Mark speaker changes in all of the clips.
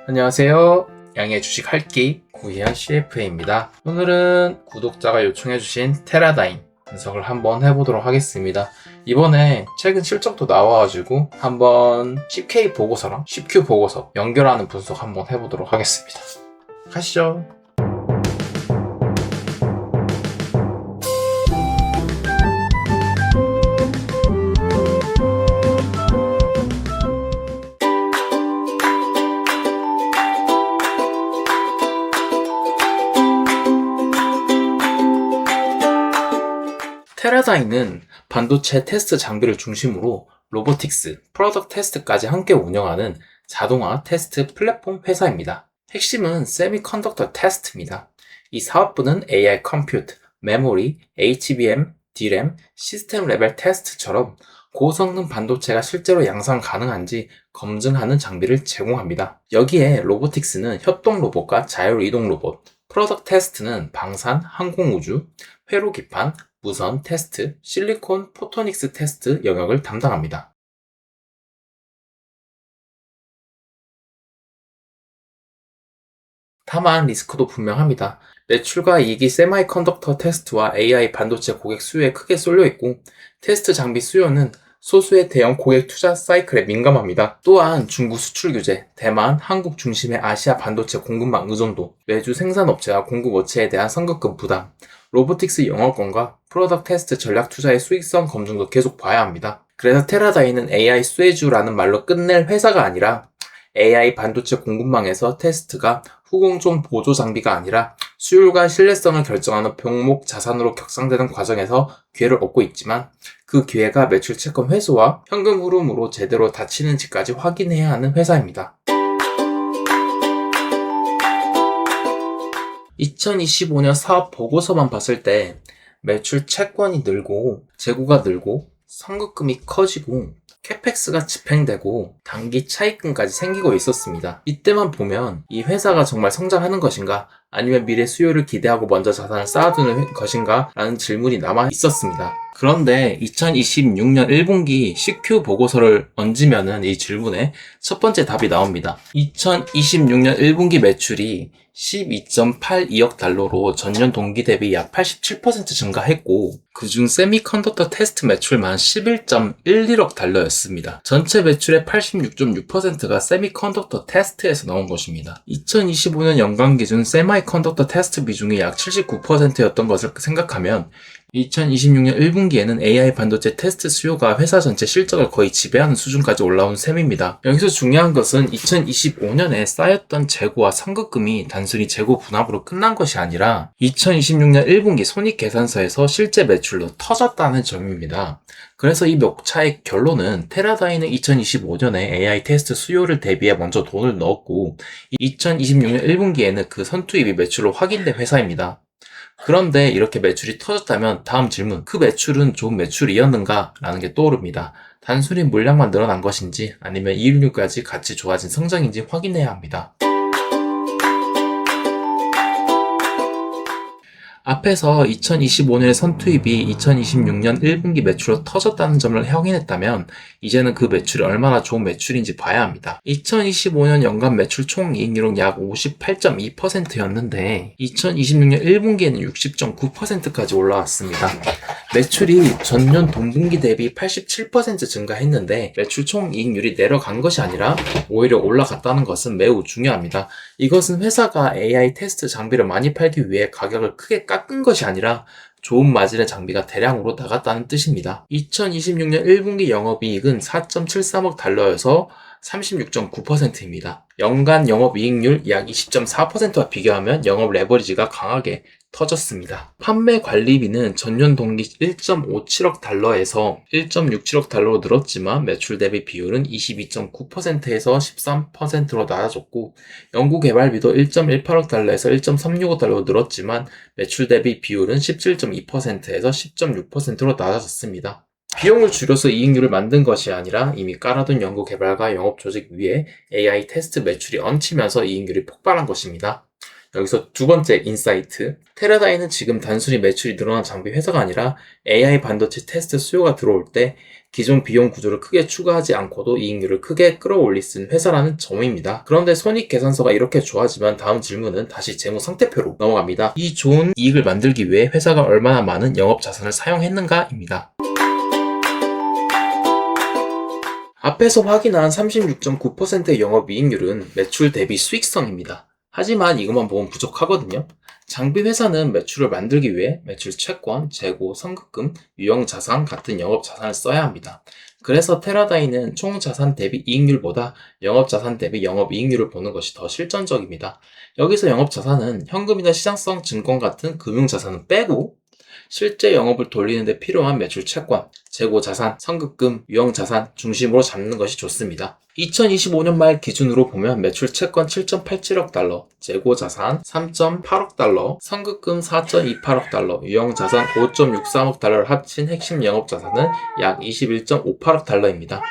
Speaker 1: 안녕하세요. 양의 주식 할기 구희한 CFA입니다. 오늘은 구독자가 요청해주신 테라다인 분석을 한번 해보도록 하겠습니다. 이번에 최근 실적도 나와가지고 한번 CK 보고서랑 CQ 보고서 연결하는 분석 한번 해보도록 하겠습니다. 가시죠. 테라다인은 반도체 테스트 장비를 중심으로 로보틱스, 프로덕트 테스트까지 함께 운영하는 자동화 테스트 플랫폼 회사입니다. 핵심은 세미컨덕터 테스트입니다. 이 사업부는 AI 컴퓨트, 메모리, HBM, DRAM, 시스템 레벨 테스트처럼 고성능 반도체가 실제로 양산 가능한지 검증하는 장비를 제공합니다. 여기에 로보틱스는 협동 로봇과 자율 이동 로봇, 프로덕트 테스트는 방산, 항공우주, 회로 기판, 무선 테스트, 실리콘 포토닉스 테스트 영역을 담당합니다. 다만 리스크도 분명합니다. 매출과 이익이 세마이컨덕터 테스트와 AI 반도체 고객 수요에 크게 쏠려 있고, 테스트 장비 수요는 소수의 대형 고객 투자 사이클에 민감합니다. 또한 중국 수출 규제, 대만, 한국 중심의 아시아 반도체 공급망 의존도, 외주 생산업체와 공급업체에 대한 선급금 부담, 로보틱스 영업권과 프로덕트 테스트 전략 투자의 수익성 검증도 계속 봐야 합니다. 그래서 테라다인은 AI 쇠주라는 말로 끝낼 회사가 아니라 AI 반도체 공급망에서 테스트가 후공정 보조 장비가 아니라 수율과 신뢰성을 결정하는 병목 자산으로 격상되는 과정에서 기회를 얻고 있지만, 그 기회가 매출 채권 회수와 현금 흐름으로 제대로 닫히는지까지 확인해야 하는 회사입니다. 2025년 사업 보고서만 봤을 때 매출 채권이 늘고 재고가 늘고 선급금이 커지고 캐펙스가 집행되고 단기 차입금까지 생기고 있었습니다. 이때만 보면 이 회사가 정말 성장하는 것인가, 아니면 미래 수요를 기대하고 먼저 자산을 쌓아두는 것인가 라는 질문이 남아 있었습니다. 그런데 2026년 1분기 CQ 보고서를 얹으면은 이 질문에 첫 번째 답이 나옵니다. 2026년 1분기 매출이 12.82억 달러로 전년 동기 대비 약 87% 증가했고, 그중 세미컨덕터 테스트 매출만 11.11억 달러였습니다. 전체 매출의 86.6%가 세미컨덕터 테스트에서 나온 것입니다. 2025년 연간 기준 세미컨덕터 테스트 비중이 약 79%였던 것을 생각하면 2026년 1분기에는 AI 반도체 테스트 수요가 회사 전체 실적을 거의 지배하는 수준까지 올라온 셈입니다. 여기서 중요한 것은 2025년에 쌓였던 재고와 선급금이 단순히 재고 분할으로 끝난 것이 아니라 2026년 1분기 손익계산서에서 실제 매출로 터졌다는 점입니다. 그래서 이 녹차의 결론은 테라다인은 2025년에 AI 테스트 수요를 대비해 먼저 돈을 넣었고, 2026년 1분기에는 그 선투입이 매출로 확인된 회사입니다. 그런데 이렇게 매출이 터졌다면 다음 질문, 그 매출은 좋은 매출이었는가? 라는 게 떠오릅니다. 단순히 물량만 늘어난 것인지 아니면 이익률까지 같이 좋아진 성장인지 확인해야 합니다. 앞에서 2025년의 선투입이 2026년 1분기 매출로 터졌다는 점을 확인했다면, 이제는 그 매출이 얼마나 좋은 매출인지 봐야 합니다. 2025년 연간 매출 총이익률은 약 58.2%였는데 2026년 1분기에는 60.9%까지 올라왔습니다. 매출이 전년 동분기 대비 87% 증가했는데 매출 총이익률이 내려간 것이 아니라 오히려 올라갔다는 것은 매우 중요합니다. 이것은 회사가 AI 테스트 장비를 많이 팔기 위해 가격을 크게 깎은 것이 아니라 좋은 마진의 장비가 대량으로 나갔다는 뜻입니다. 2026년 1분기 영업이익은 4.73억 달러여서 36.9%입니다. 연간 영업이익률 약 20.4%와 비교하면 영업 레버리지가 강하게 터졌습니다. 판매 관리비는 전년 동기 1.57억 달러에서 1.67억 달러로 늘었지만 매출 대비 비율은 22.9%에서 13%로 낮아졌고, 연구개발비도 1.18억 달러에서 1.36억 달러로 늘었지만 매출 대비 비율은 17.2%에서 10.6%로 낮아졌습니다. 비용을 줄여서 이익률을 만든 것이 아니라 이미 깔아둔 연구개발과 영업조직 위에 AI 테스트 매출이 얹히면서 이익률이 폭발한 것입니다. 여기서 두 번째 인사이트. 테라다이는 지금 단순히 매출이 늘어난 장비 회사가 아니라 AI 반도체 테스트 수요가 들어올 때 기존 비용 구조를 크게 추가하지 않고도 이익률을 크게 끌어올릴 수 있는 회사라는 점입니다. 그런데 손익계산서가 이렇게 좋아지만 다음 질문은 다시 재무 상태표로 넘어갑니다. 이 좋은 이익을 만들기 위해 회사가 얼마나 많은 영업자산을 사용했는가입니다. 앞에서 확인한 36.9%의 영업이익률은 매출 대비 수익성입니다. 하지만 이것만 보면 부족하거든요. 장비 회사는 매출을 만들기 위해 매출 채권, 재고, 선급금, 유형자산 같은 영업자산을 써야 합니다. 그래서 테라다이는 총자산 대비 이익률보다 영업자산 대비 영업이익률을 보는 것이 더 실전적입니다. 여기서 영업자산은 현금이나 시장성 증권 같은 금융자산은 빼고 실제 영업을 돌리는 데 필요한 매출 채권, 재고 자산, 선급금, 유형 자산 중심으로 잡는 것이 좋습니다. 2025년 말 기준으로 보면 매출 채권 7.87억 달러, 재고 자산 3.8억 달러, 선급금 4.28억 달러, 유형 자산 5.63억 달러를 합친 핵심 영업 자산은 약 21.58억 달러입니다.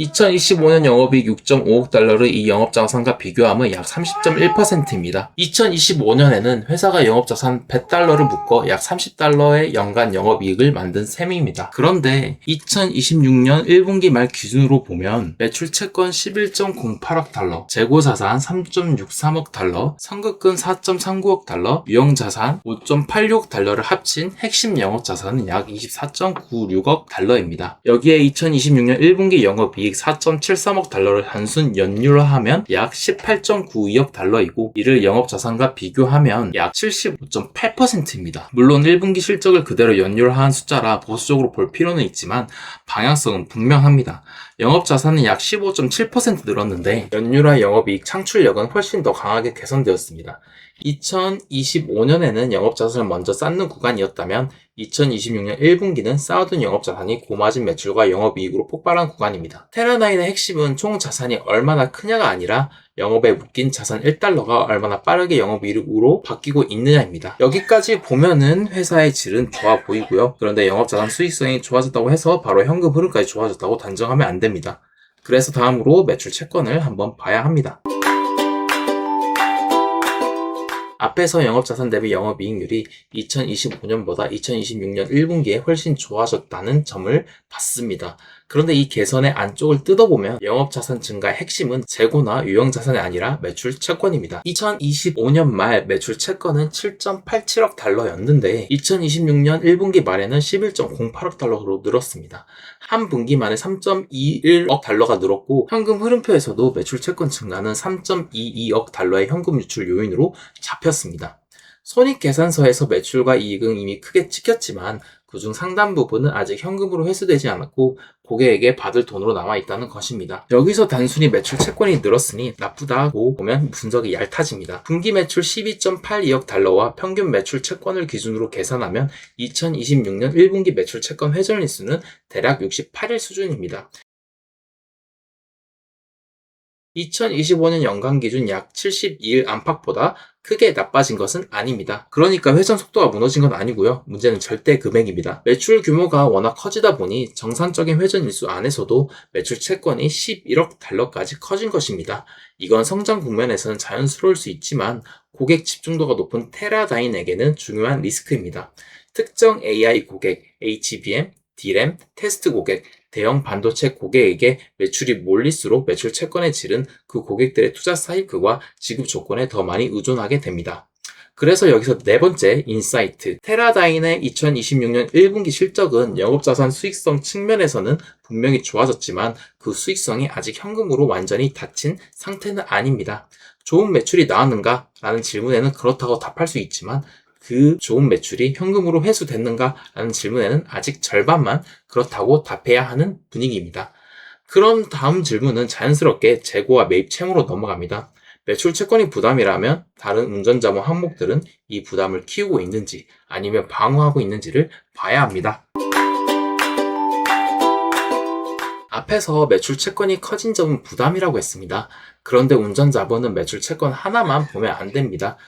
Speaker 1: 2025년 영업이익 6.5억 달러를 이 영업자산과 비교하면 약 30.1%입니다. 2025년에는 회사가 영업자산 100달러를 묶어 약 30달러의 연간 영업이익을 만든 셈입니다. 그런데 2026년 1분기 말 기준으로 보면 매출 채권 11.08억 달러, 재고자산 3.63억 달러, 선급금 4.39억 달러, 유형자산 5.86억 달러를 합친 핵심 영업자산은 약 24.96억 달러입니다. 여기에 2026년 1분기 영업이익 4.73억 달러를 단순 연율화하면 약 18.92억 달러이고 이를 영업자산과 비교하면 약 75.8%입니다. 물론 1분기 실적을 그대로 연율화한 숫자라 보수적으로 볼 필요는 있지만 방향성은 분명합니다. 영업자산은 약 15.7% 늘었는데 연율화 영업이익 창출력은 훨씬 더 강하게 개선되었습니다. 2025년에는 영업자산을 먼저 쌓는 구간이었다면 2026년 1분기는 쌓아둔 영업자산이 고마진 매출과 영업이익으로 폭발한 구간입니다. 테라나인의 핵심은 총 자산이 얼마나 크냐가 아니라 영업에 묶인 자산 1달러가 얼마나 빠르게 영업이익으로 바뀌고 있느냐입니다. 여기까지 보면은 회사의 질은 좋아 보이고요. 그런데 영업자산 수익성이 좋아졌다고 해서 바로 현금 흐름까지 좋아졌다고 단정하면 안 됩니다. 그래서 다음으로 매출 채권을 한번 봐야 합니다. 앞에서 영업자산 대비 영업이익률이 2025년보다 2026년 1분기에 훨씬 좋아졌다는 점을 봤습니다. 그런데 이 개선의 안쪽을 뜯어보면 영업자산 증가의 핵심은 재고나 유형자산이 아니라 매출 채권입니다. 2025년 말 매출 채권은 7.87억 달러였는데 2026년 1분기 말에는 11.08억 달러로 늘었습니다. 한 분기 만에 3.21억 달러가 늘었고 현금 흐름표에서도 매출 채권 증가는 3.22억 달러의 현금 유출 요인으로 잡혔습니다. 손익계산서에서 매출과 이익은 이미 크게 찍혔지만 그중 상당 부분은 아직 현금으로 회수되지 않았고 고객에게 받을 돈으로 남아있다는 것입니다. 여기서 단순히 매출 채권이 늘었으니 나쁘다고 보면 분석이 얇아집니다. 분기 매출 12.82억 달러와 평균 매출 채권을 기준으로 계산하면 2026년 1분기 매출 채권 회전일수는 대략 68일 수준입니다. 2025년 연간 기준 약 72일 안팎보다 크게 나빠진 것은 아닙니다. 그러니까 회전 속도가 무너진 건 아니고요. 문제는 절대 금액입니다. 매출 규모가 워낙 커지다 보니 정상적인 회전 일수 안에서도 매출 채권이 11억 달러까지 커진 것입니다. 이건 성장 국면에서는 자연스러울 수 있지만 고객 집중도가 높은 테라다인에게는 중요한 리스크입니다. 특정 AI 고객, HBM, D램, 테스트 고객, 대형 반도체 고객에게 매출이 몰릴수록 매출 채권의 질은 그 고객들의 투자 사이클과 지급 조건에 더 많이 의존하게 됩니다. 그래서 여기서 네 번째 인사이트. 테라다인의 2026년 1분기 실적은 영업자산 수익성 측면에서는 분명히 좋아졌지만 그 수익성이 아직 현금으로 완전히 닫힌 상태는 아닙니다. 좋은 매출이 나왔는가? 라는 질문에는 그렇다고 답할 수 있지만 그 좋은 매출이 현금으로 회수됐는가? 라는 질문에는 아직 절반만 그렇다고 답해야 하는 분위기입니다. 그럼 다음 질문은 자연스럽게 재고와 매입 채무로 넘어갑니다. 매출 채권이 부담이라면 다른 운전자본 항목들은 이 부담을 키우고 있는지 아니면 방어하고 있는지를 봐야 합니다. 앞에서 매출 채권이 커진 점은 부담이라고 했습니다. 그런데 운전자본은 매출 채권 하나만 보면 안 됩니다.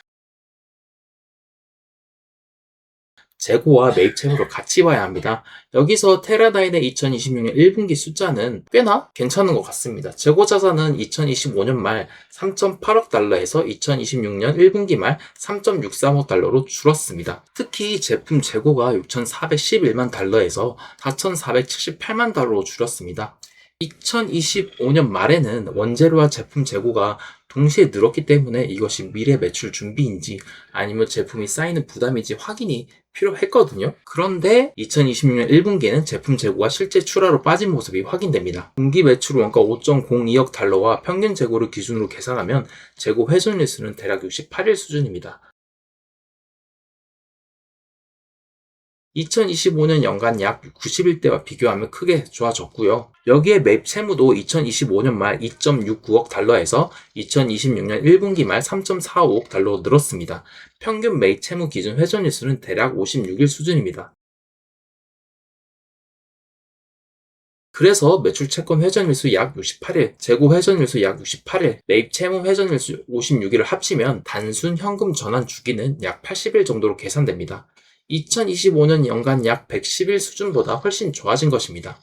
Speaker 1: 재고와 매입 채무를 같이 봐야 합니다. 여기서 테라다인의 2026년 1분기 숫자는 꽤나 괜찮은 것 같습니다. 재고 자산은 2025년 말 3.8억 달러에서 2026년 1분기 말 3.63억 달러로 줄었습니다. 특히 제품 재고가 6,411만 달러에서 4,478만 달러로 줄었습니다. 2025년 말에는 원재료와 제품 재고가 동시에 늘었기 때문에 이것이 미래 매출 준비인지 아니면 제품이 쌓이는 부담인지 확인이 필요했거든요. 그런데 2026년 1분기에는 제품 재고가 실제 출하로 빠진 모습이 확인됩니다. 분기 매출 원가 5.02억 달러와 평균 재고를 기준으로 계산하면 재고 회전일 수는 대략 68일 수준입니다. 2025년 연간 약 90일대와 비교하면 크게 좋아졌고요. 여기에 매입 채무도 2025년 말 2.69억 달러에서 2026년 1분기 말 3.45억 달러로 늘었습니다. 평균 매입 채무 기준 회전일수는 대략 56일 수준입니다. 그래서 매출 채권 회전일수 약 68일, 재고 회전일수 약 68일, 매입 채무 회전일수 56일을 합치면 단순 현금 전환 주기는 약 80일 정도로 계산됩니다. 2025년 연간 약 110일 수준보다 훨씬 좋아진 것입니다.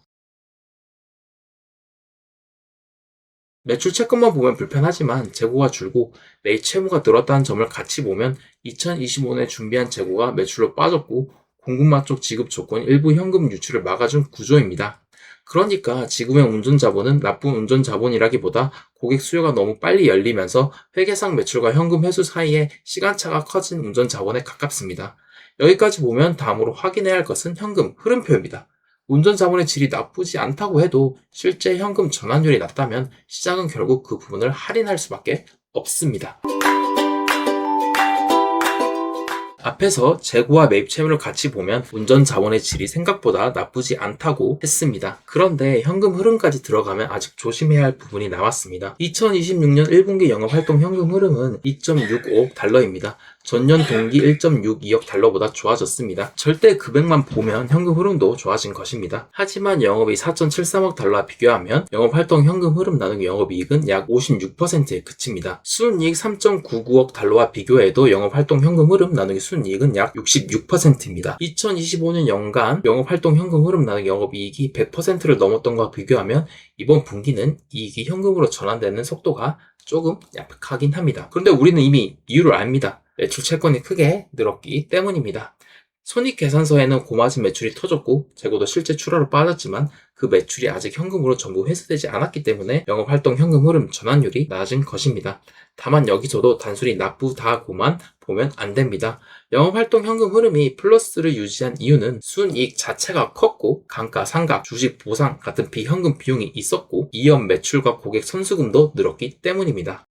Speaker 1: 매출 채권만 보면 불편하지만 재고가 줄고 매입 채무가 늘었다는 점을 같이 보면 2025년에 준비한 재고가 매출로 빠졌고 공급망 쪽 지급 조건 일부 현금 유출을 막아준 구조입니다. 그러니까 지금의 운전 자본은 나쁜 운전 자본이라기보다 고객 수요가 너무 빨리 열리면서 회계상 매출과 현금 회수 사이에 시간차가 커진 운전 자본에 가깝습니다. 여기까지 보면 다음으로 확인해야 할 것은 현금 흐름표입니다. 운전 자본의 질이 나쁘지 않다고 해도 실제 현금 전환율이 낮다면 시장은 결국 그 부분을 할인할 수밖에 없습니다. 앞에서 재고와 매입 채무를 같이 보면 운전 자본의 질이 생각보다 나쁘지 않다고 했습니다. 그런데 현금 흐름까지 들어가면 아직 조심해야 할 부분이 남았습니다. 2026년 1분기 영업활동 현금 흐름은 2.65억 달러입니다. 전년 동기 1.62억 달러보다 좋아졌습니다. 절대 금액만 보면 현금 흐름도 좋아진 것입니다. 하지만 영업이 4.73억 달러와 비교하면 영업활동 현금 흐름 나누기 영업이익은 약 56%에 그칩니다. 순이익 3.99억 달러와 비교해도 영업활동 현금 흐름 나누기 순이익은 약 66%입니다. 2025년 연간 영업활동 현금 흐름 나누기 영업이익이 100%를 넘었던 것과 비교하면 이번 분기는 이익이 현금으로 전환되는 속도가 조금 약하긴 합니다. 그런데 우리는 이미 이유를 압니다. 매출 채권이 크게 늘었기 때문입니다. 손익계산서에는 고마진 매출이 터졌고 재고도 실제 출하로 빠졌지만 그 매출이 아직 현금으로 전부 회수되지 않았기 때문에 영업활동 현금 흐름 전환율이 낮은 것입니다. 다만 여기서도 단순히 나쁘다고만 보면 안 됩니다. 영업활동 현금 흐름이 플러스를 유지한 이유는 순이익 자체가 컸고 감가상각, 주식 보상 같은 비현금 비용이 있었고 이연 매출과 고객 선수금도 늘었기 때문입니다.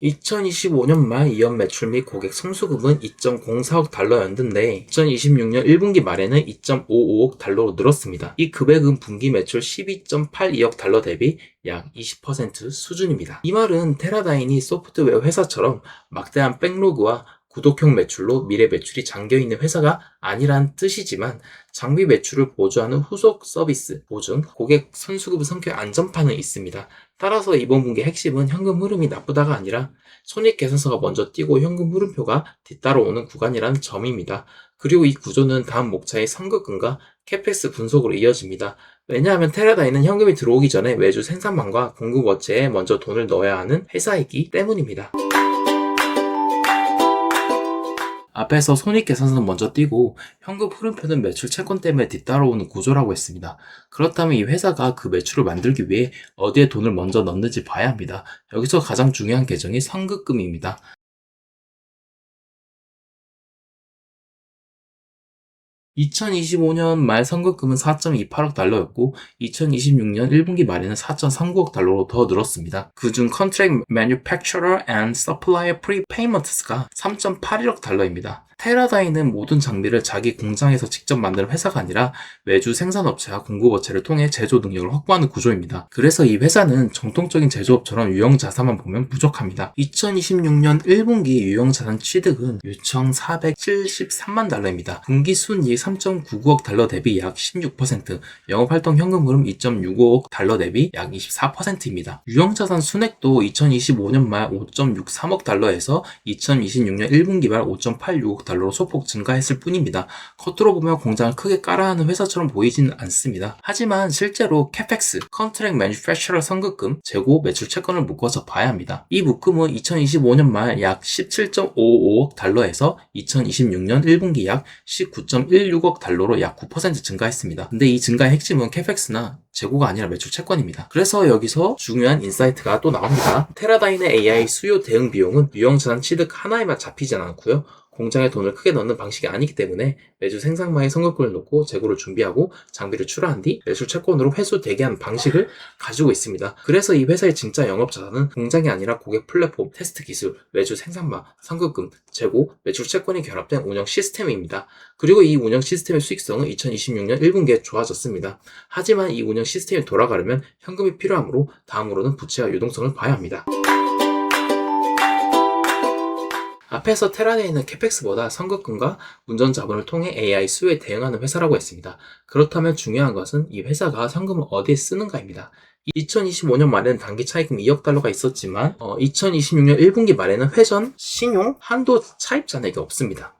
Speaker 1: 2025년 말 이연 매출 및 고객 성수금은 2.04억 달러였는데 2026년 1분기 말에는 2.55억 달러로 늘었습니다. 이 금액은 분기 매출 12.82억 달러 대비 약 20% 수준입니다. 이 말은 테라다인이 소프트웨어 회사처럼 막대한 백로그와 구독형 매출로 미래 매출이 잠겨있는 회사가 아니란 뜻이지만 장비 매출을 보조하는 후속 서비스, 보증, 고객 선수급 성격 안전판은 있습니다. 따라서 이번 분기 핵심은 현금 흐름이 나쁘다가 아니라 손익계산서가 먼저 띄고 현금 흐름표가 뒤따라오는 구간이라는 점입니다. 그리고 이 구조는 다음 목차의 선급금과 캐펙스 분석으로 이어집니다. 왜냐하면 테라다인은 현금이 들어오기 전에 매주 생산망과 공급업체에 먼저 돈을 넣어야 하는 회사이기 때문입니다. 앞에서 손익계산서는 먼저 띄고 현금 흐름표는 매출 채권 때문에 뒤따라오는 구조라고 했습니다. 그렇다면 이 회사가 그 매출을 만들기 위해 어디에 돈을 먼저 넣는지 봐야 합니다. 여기서 가장 중요한 계정이 선급금입니다. 2025년 말 선급금은 4.28억 달러였고 2026년 1분기 말에는 4.39억 달러로 더 늘었습니다. 그중 Contract Manufacturer and Supplier Prepayments가 3.81억 달러입니다. 테라다인은 모든 장비를 자기 공장에서 직접 만드는 회사가 아니라 외주 생산업체와 공급업체를 통해 제조 능력을 확보하는 구조입니다. 그래서 이 회사는 정통적인 제조업처럼 유형자산만 보면 부족합니다. 2026년 1분기 유형자산 취득은 6,473만 달러입니다. 분기 순이익 3.99억 달러 대비 약 16%, 영업활동 현금 흐름 2.65억 달러 대비 약 24%입니다. 유형자산 순액도 2025년 말 5.63억 달러에서 2026년 1분기 말 5.86억 달러 달러로 소폭 증가했을 뿐입니다. 겉으로 보면 공장을 크게 깔아 하는 회사처럼 보이지는 않습니다. 하지만 실제로 캐펙스, 컨트랙 매니팩처러 선급금, 재고 매출 채권을 묶어서 봐야 합니다. 이 묶음은 2025년 말 약 17.55억 달러에서 2026년 1분기 약 19.16억 달러로 약 9% 증가했습니다. 근데 이 증가의 핵심은 캐펙스나 재고가 아니라 매출 채권입니다. 그래서 여기서 중요한 인사이트가 또 나옵니다. 테라다인의 AI 수요 대응 비용은 유형자산 취득 하나에만 잡히지 않고요. 공장에 돈을 크게 넣는 방식이 아니기 때문에 매주 생산마에 선급금을 놓고 재고를 준비하고 장비를 출하한 뒤 매출 채권으로 회수 대기하는 방식을 가지고 있습니다. 그래서 이 회사의 진짜 영업자산은 공장이 아니라 고객 플랫폼, 테스트 기술, 매주 생산마, 선급금, 재고, 매출 채권이 결합된 운영 시스템입니다. 그리고 이 운영 시스템의 수익성은 2026년 1분기에 좋아졌습니다. 하지만 이 운영 시스템이 돌아가려면 현금이 필요하므로 다음으로는 부채와 유동성을 봐야 합니다. 앞에서 테라다인은 캐펙스보다 선급금과 운전 자본을 통해 AI 수요에 대응하는 회사라고 했습니다. 그렇다면 중요한 것은 이 회사가 현금을 어디에 쓰는가입니다. 2025년 말에는 단기 차입금 2억 달러가 있었지만 2026년 1분기 말에는 회전, 신용, 한도 차입 잔액이 없습니다.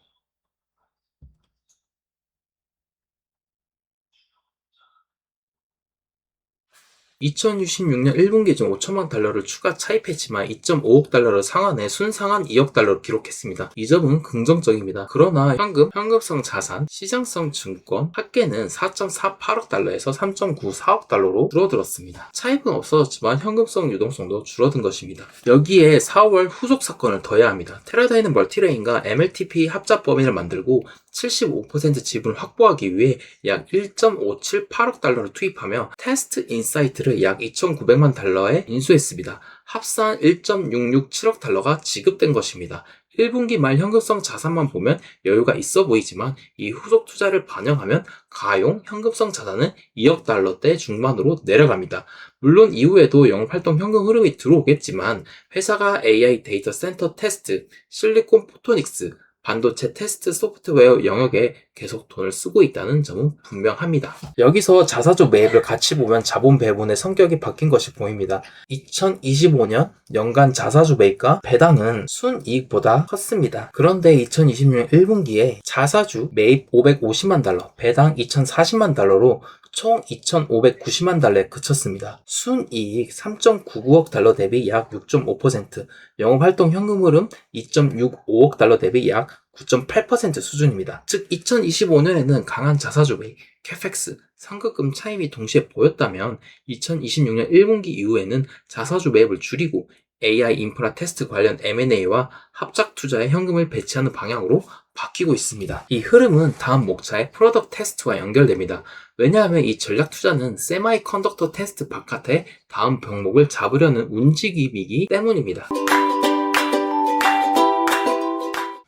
Speaker 1: 2026년 1분기 중 5천만 달러를 추가 차입했지만 2.5억 달러를 상환해 순상환 2억 달러를 기록했습니다. 이 점은 긍정적입니다. 그러나 현금성 자산, 시장성 증권, 합계는 4.48억 달러에서 3.94억 달러로 줄어들었습니다. 차입은 없어졌지만 현금성 유동성도 줄어든 것입니다. 여기에 4월 후속 사건을 더해야 합니다. 테라다인은 멀티레인과 MLTP 합작 법인을 만들고 75% 지분을 확보하기 위해 약 1.578억 달러를 투입하며 테스트 인사이트를 약 2,900만 달러에 인수했습니다. 합산 1.667억 달러가 지급된 것입니다. 1분기 말 현금성 자산만 보면 여유가 있어 보이지만 이 후속 투자를 반영하면 가용 현금성 자산은 2억 달러대 중반으로 내려갑니다. 물론 이후에도 영업활동 현금 흐름이 들어오겠지만 회사가 AI 데이터 센터 테스트, 실리콘 포토닉스, 반도체 테스트 소프트웨어 영역에 계속 돈을 쓰고 있다는 점은 분명합니다. 여기서 자사주 매입을 같이 보면 자본 배분의 성격이 바뀐 것이 보입니다. 2025년 연간 자사주 매입과 배당은 순이익보다 컸습니다. 그런데 2026년 1분기에 자사주 매입 550만 달러, 배당 2040만 달러로 총 2,590만 달러에 그쳤습니다. 순이익 3.99억 달러 대비 약 6.5%, 영업활동 현금 흐름 2.65억 달러 대비 약 9.8% 수준입니다. 즉 2025년에는 강한 자사주 매입, 캐펙스, 선급금 차임이 동시에 보였다면 2026년 1분기 이후에는 자사주 매입을 줄이고 AI 인프라 테스트 관련 M&A와 합작 투자에 현금을 배치하는 방향으로 바뀌고 있습니다. 이 흐름은 다음 목차의 프로덕트 테스트와 연결됩니다. 왜냐하면 이 전략 투자는 세마이 컨덕터 테스트 바깥에 다음 병목을 잡으려는 움직임이기 때문입니다.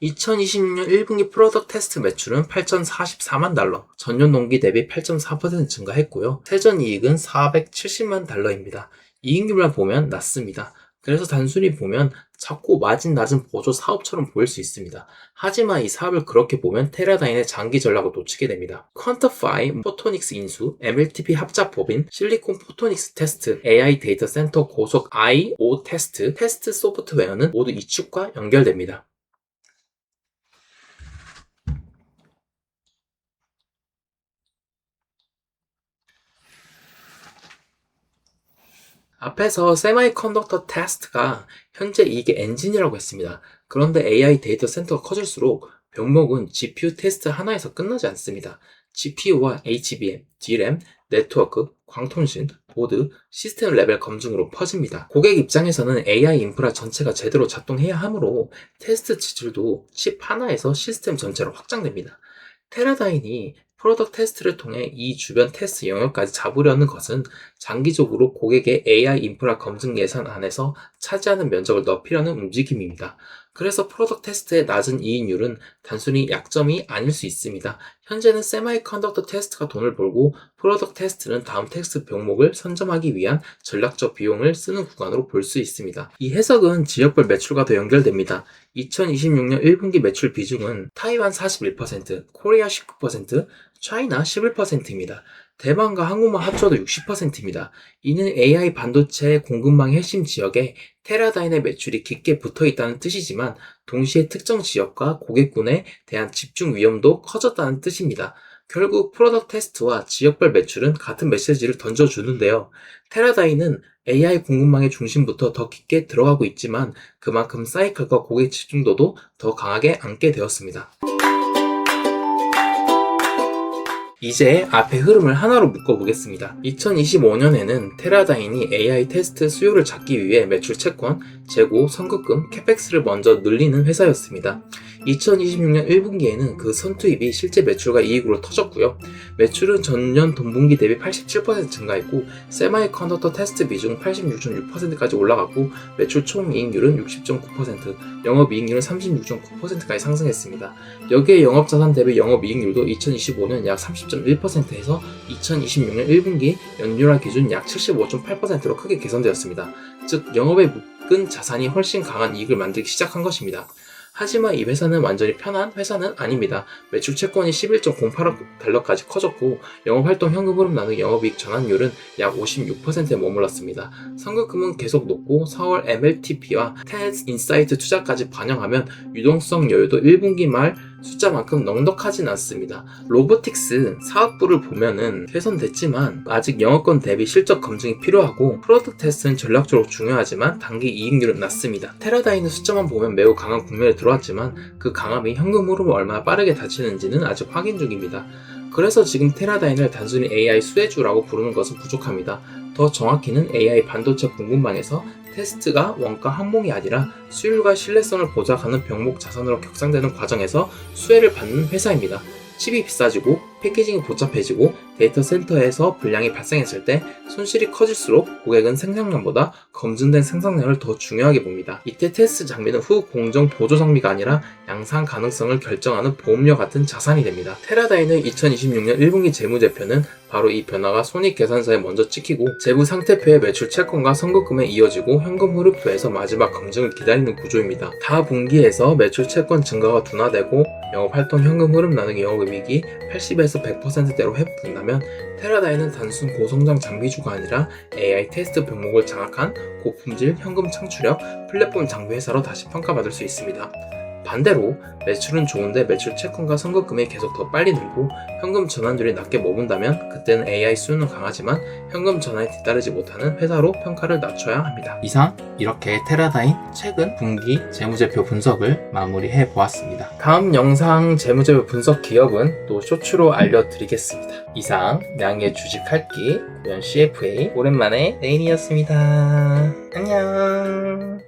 Speaker 1: 2026년 1분기 프로덕트 테스트 매출은 8,044만 달러, 전년 동기 대비 8.4% 증가했고요. 세전이익은 470만 달러입니다. 이익률만 보면 낮습니다. 그래서 단순히 보면 작고 마진 낮은 보조 사업처럼 보일 수 있습니다. 하지만 이 사업을 그렇게 보면 테라다인의 장기 전략을 놓치게 됩니다. 퀀터파이, 포토닉스 인수, MLTP 합작 법인, 실리콘 포토닉스 테스트, AI 데이터 센터 고속 I/O 테스트 소프트웨어는 모두 이 축과 연결됩니다. 앞에서 세마이컨덕터 테스트가 현재 이익의 엔진이라고 했습니다. 그런데 AI 데이터 센터가 커질수록 병목은 GPU 테스트 하나에서 끝나지 않습니다. GPU와 HBM, DRAM, 네트워크, 광통신, 보드, 시스템 레벨 검증으로 퍼집니다. 고객 입장에서는 AI 인프라 전체가 제대로 작동해야 하므로 테스트 지출도 칩 하나에서 시스템 전체로 확장됩니다. 테라다인이 프로덕트 테스트를 통해 이 주변 테스트 영역까지 잡으려는 것은 장기적으로 고객의 AI 인프라 검증 예산 안에서 차지하는 면적을 넓히려는 움직임입니다. 그래서 프로덕트 테스트의 낮은 이익률은 단순히 약점이 아닐 수 있습니다. 현재는 세마이컨덕터 테스트가 돈을 벌고 프로덕트 테스트는 다음 테스트 병목을 선점하기 위한 전략적 비용을 쓰는 구간으로 볼 수 있습니다. 이 해석은 지역별 매출과도 연결됩니다. 2026년 1분기 매출 비중은 타이완 41%, 코리아 19%, 차이나 11%입니다. 대만과 한국만 합쳐도 60%입니다. 이는 AI 반도체 공급망의 핵심 지역에 테라다인의 매출이 깊게 붙어 있다는 뜻이지만 동시에 특정 지역과 고객군에 대한 집중 위험도 커졌다는 뜻입니다. 결국 프로덕트 테스트와 지역별 매출은 같은 메시지를 던져주는데요. 테라다인은 AI 공급망의 중심부터 더 깊게 들어가고 있지만 그만큼 사이클과 고객 집중도도 더 강하게 안게 되었습니다. 이제 앞의 흐름을 하나로 묶어보겠습니다. 2025년에는 테라다인이 AI 테스트 수요를 잡기 위해 매출 채권, 재고, 선급금, 캐펙스를 먼저 늘리는 회사였습니다. 2026년 1분기에는 그 선투입이 실제 매출과 이익으로 터졌고요. 매출은 전년 동분기 대비 87% 증가했고 세마이컨덕터 테스트 비중 86.6%까지 올라갔고 매출 총이익률은 60.9%, 영업이익률은 36.9%까지 상승했습니다. 여기에 영업자산 대비 영업이익률도 2025년 약 30.1%에서 2026년 1분기 연율화 기준 약 75.8%로 크게 개선되었습니다. 즉 영업에 묶은 자산이 훨씬 강한 이익을 만들기 시작한 것입니다. 하지만 이 회사는 완전히 편한 회사는 아닙니다. 매출 채권이 11.08억 달러까지 커졌고 영업활동 현금 흐름 나누기 영업이익 전환율은 약 56%에 머물렀습니다. 선급금은 계속 높고 4월 MLTP와 테넷 인사이트 투자까지 반영하면 유동성 여유도 1분기 말 숫자만큼 넉넉하진 않습니다. 로보틱스 사업부를 보면은 개선됐지만 아직 영업권 대비 실적 검증이 필요하고 프로덕트 테스트는 전략적으로 중요하지만 단기 이익률은 낮습니다. 테라다인의 숫자만 보면 매우 강한 국면에 들어왔지만 그 강함이 현금 흐름을 얼마나 빠르게 닫히는지는 아직 확인 중입니다. 그래서 지금 테라다인을 단순히 AI 수혜주라고 부르는 것은 부족합니다. 더 정확히는 AI 반도체 공급망에서 테스트가 원가 항목이 아니라 수율과 신뢰성을 보장하는 병목 자산으로 격상되는 과정에서 수혜를 받는 회사입니다. 칩이 비싸지고 패키징이 복잡해지고 데이터 센터에서 불량이 발생했을 때 손실이 커질수록 고객은 생산량보다 검증된 생산량을 더 중요하게 봅니다. 이때 테스트 장비는 후 공정 보조 장비가 아니라 양산 가능성을 결정하는 보험료 같은 자산이 됩니다. 테라다인의 2026년 1분기 재무제표는 바로 이 변화가 손익계산서에 먼저 찍히고 재무 상태표의 매출 채권과 선급금에 이어지고 현금 흐름표에서 마지막 검증을 기다리는 구조입니다. 다 분기에서 매출 채권 증가가 둔화되고 영업활동 현금 흐름 나누기 영업이익이 80에서 100%대로 회복된다면 테라다인은 단순 고성장 장비주가 아니라 AI 테스트 병목을 장악한 고품질 현금 창출력 플랫폼 장비 회사로 다시 평가받을 수 있습니다. 반대로 매출은 좋은데 매출 채권과 선급금이 계속 더 빨리 늘고 현금 전환율이 낮게 머문다면 그때는 AI 수요는 강하지만 현금 전환에 뒤따르지 못하는 회사로 평가를 낮춰야 합니다. 이상 이렇게 테라다인 최근 분기 재무제표 분석을 마무리해 보았습니다. 다음 영상 재무제표 분석 기업은 또 쇼츠로 알려드리겠습니다. 이상 양의 주식할기 구현 CFA 오랜만에 레인이었습니다. 안녕.